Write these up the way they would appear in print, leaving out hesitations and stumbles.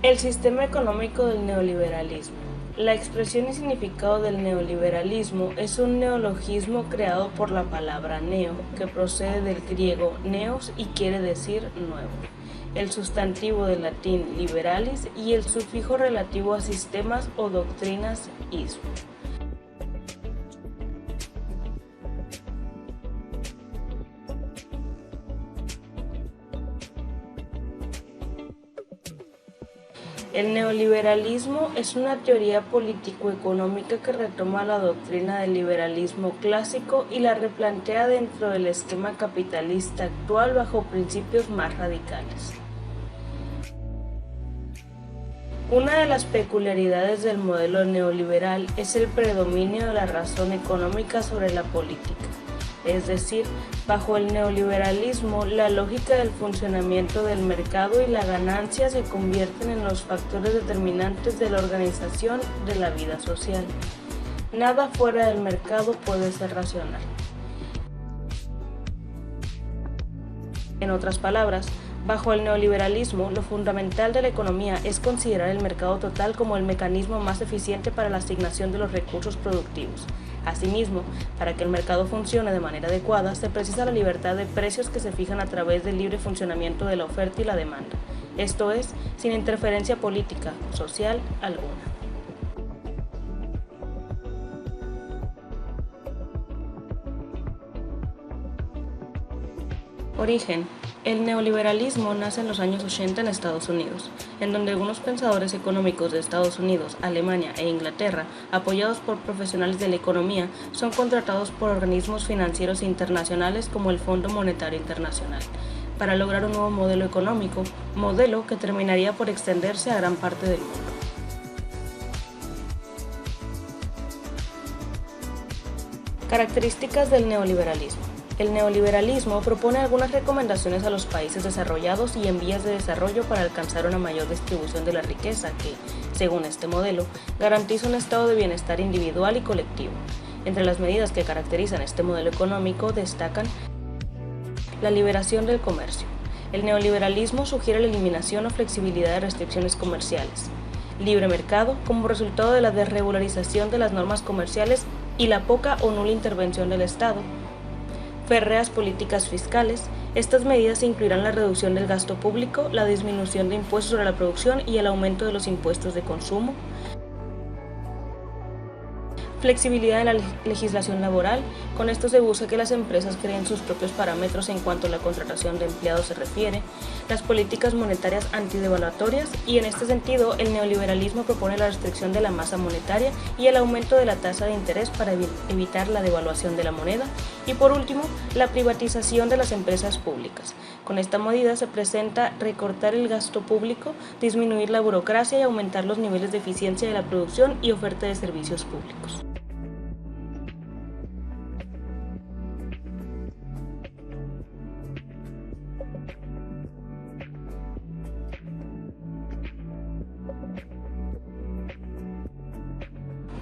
El sistema económico del neoliberalismo. La expresión y significado del neoliberalismo es un neologismo creado por la palabra neo, que procede del griego neos y quiere decir nuevo, el sustantivo del latín liberalis y el sufijo relativo a sistemas o doctrinas ismo. El neoliberalismo es una teoría político-económica que retoma la doctrina del liberalismo clásico y la replantea dentro del esquema capitalista actual bajo principios más radicales. Una de las peculiaridades del modelo neoliberal es el predominio de la razón económica sobre la política. Es decir, bajo el neoliberalismo, la lógica del funcionamiento del mercado y la ganancia se convierten en los factores determinantes de la organización de la vida social. Nada fuera del mercado puede ser racional. En otras palabras, bajo el neoliberalismo, lo fundamental de la economía es considerar el mercado total como el mecanismo más eficiente para la asignación de los recursos productivos. Asimismo, para que el mercado funcione de manera adecuada, se precisa la libertad de precios que se fijan a través del libre funcionamiento de la oferta y la demanda, esto es, sin interferencia política, social alguna. Origen. El neoliberalismo nace en los años 80 en Estados Unidos, en donde algunos pensadores económicos de Estados Unidos, Alemania e Inglaterra, apoyados por profesionales de la economía, son contratados por organismos financieros internacionales como el Fondo Monetario Internacional, para lograr un nuevo modelo económico, modelo que terminaría por extenderse a gran parte del mundo. Características del neoliberalismo. El neoliberalismo propone algunas recomendaciones a los países desarrollados y en vías de desarrollo para alcanzar una mayor distribución de la riqueza que, según este modelo, garantiza un estado de bienestar individual y colectivo. Entre las medidas que caracterizan este modelo económico destacan la liberación del comercio. El neoliberalismo sugiere la eliminación o flexibilidad de restricciones comerciales, libre mercado como resultado de la desregularización de las normas comerciales y la poca o nula intervención del Estado, férreas políticas fiscales. Estas medidas incluirán la reducción del gasto público, la disminución de impuestos sobre la producción y el aumento de los impuestos de consumo, flexibilidad en la legislación laboral. Con esto se busca que las empresas creen sus propios parámetros en cuanto a la contratación de empleados se refiere, las políticas monetarias antidevaluatorias y en este sentido el neoliberalismo propone la restricción de la masa monetaria y el aumento de la tasa de interés para evitar la devaluación de la moneda y por último la privatización de las empresas públicas. Con esta medida se presenta recortar el gasto público, disminuir la burocracia y aumentar los niveles de eficiencia de la producción y oferta de servicios públicos.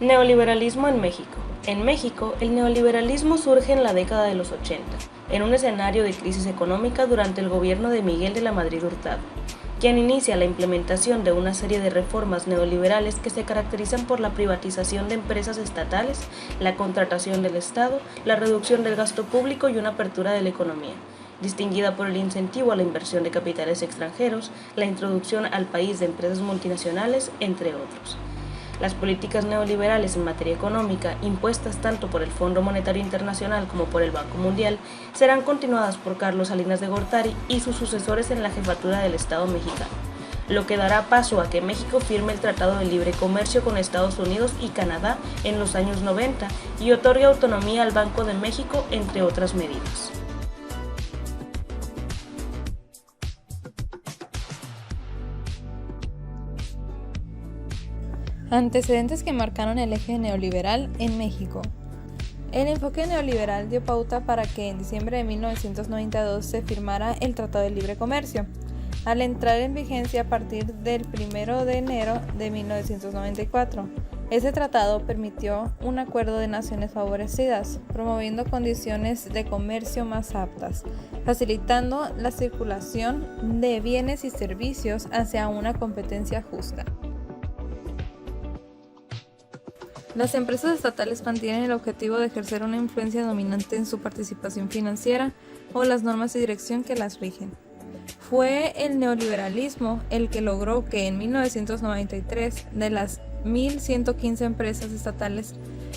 Neoliberalismo en México. En México, el neoliberalismo surge en la década de los 80, en un escenario de crisis económica durante el gobierno de Miguel de la Madrid Hurtado, quien inicia la implementación de una serie de reformas neoliberales que se caracterizan por la privatización de empresas estatales, la contratación del Estado, la reducción del gasto público y una apertura de la economía, distinguida por el incentivo a la inversión de capitales extranjeros, la introducción al país de empresas multinacionales, entre otros. Las políticas neoliberales en materia económica, impuestas tanto por el Fondo Monetario Internacional como por el Banco Mundial, serán continuadas por Carlos Salinas de Gortari y sus sucesores en la jefatura del Estado mexicano, lo que dará paso a que México firme el Tratado de Libre Comercio con Estados Unidos y Canadá en los años 90 y otorgue autonomía al Banco de México, entre otras medidas. Antecedentes que marcaron el eje neoliberal en México. El enfoque neoliberal dio pauta para que en diciembre de 1992 se firmara el Tratado de Libre Comercio, al entrar en vigencia a partir del 1 de enero de 1994. Ese tratado permitió un acuerdo de naciones favorecidas, promoviendo condiciones de comercio más aptas, facilitando la circulación de bienes y servicios hacia una competencia justa. Las empresas estatales mantienen el objetivo de ejercer una influencia dominante en su participación financiera o las normas y dirección que las rigen. Fue el neoliberalismo el que logró que en 1993 de las 1.115 empresas estatales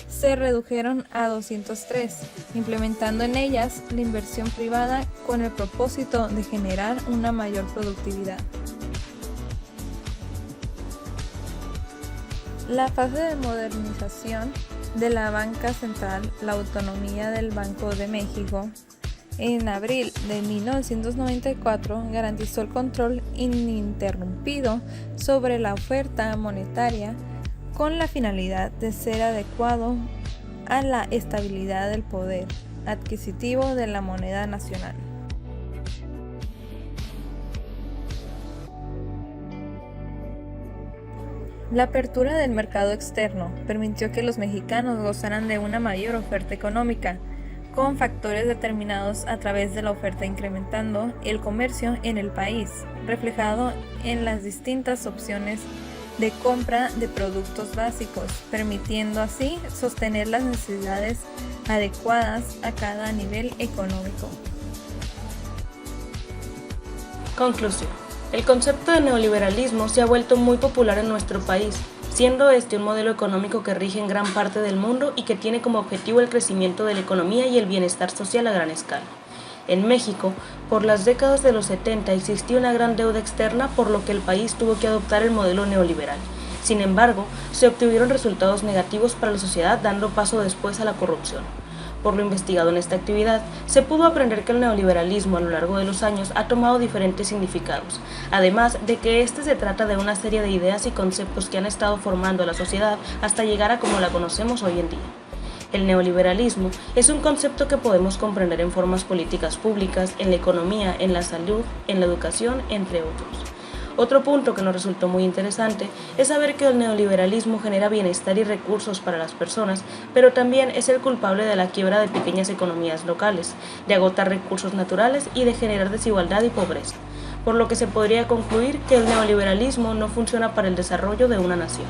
se redujeron a 203, implementando en ellas la inversión privada con el propósito de generar una mayor productividad. La fase de modernización de la banca central, la autonomía del Banco de México, en abril de 1994 garantizó el control ininterrumpido sobre la oferta monetaria con la finalidad de ser adecuado a la estabilidad del poder adquisitivo de la moneda nacional. La apertura del mercado externo permitió que los mexicanos gozaran de una mayor oferta económica, con factores determinados a través de la oferta incrementando el comercio en el país, reflejado en las distintas opciones de compra de productos básicos, permitiendo así sostener las necesidades adecuadas a cada nivel económico. Conclusión. El concepto de neoliberalismo se ha vuelto muy popular en nuestro país, siendo este un modelo económico que rige en gran parte del mundo y que tiene como objetivo el crecimiento de la economía y el bienestar social a gran escala. En México, por las décadas de los 70 existía una gran deuda externa, por lo que el país tuvo que adoptar el modelo neoliberal. Sin embargo, se obtuvieron resultados negativos para la sociedad, dando paso después a la corrupción. Por lo investigado en esta actividad, se pudo aprender que el neoliberalismo a lo largo de los años ha tomado diferentes significados, además de que este se trata de una serie de ideas y conceptos que han estado formando a la sociedad hasta llegar a como la conocemos hoy en día. El neoliberalismo es un concepto que podemos comprender en formas políticas públicas, en la economía, en la salud, en la educación, entre otros. Otro punto que nos resultó muy interesante es saber que el neoliberalismo genera bienestar y recursos para las personas, pero también es el culpable de la quiebra de pequeñas economías locales, de agotar recursos naturales y de generar desigualdad y pobreza, por lo que se podría concluir que el neoliberalismo no funciona para el desarrollo de una nación.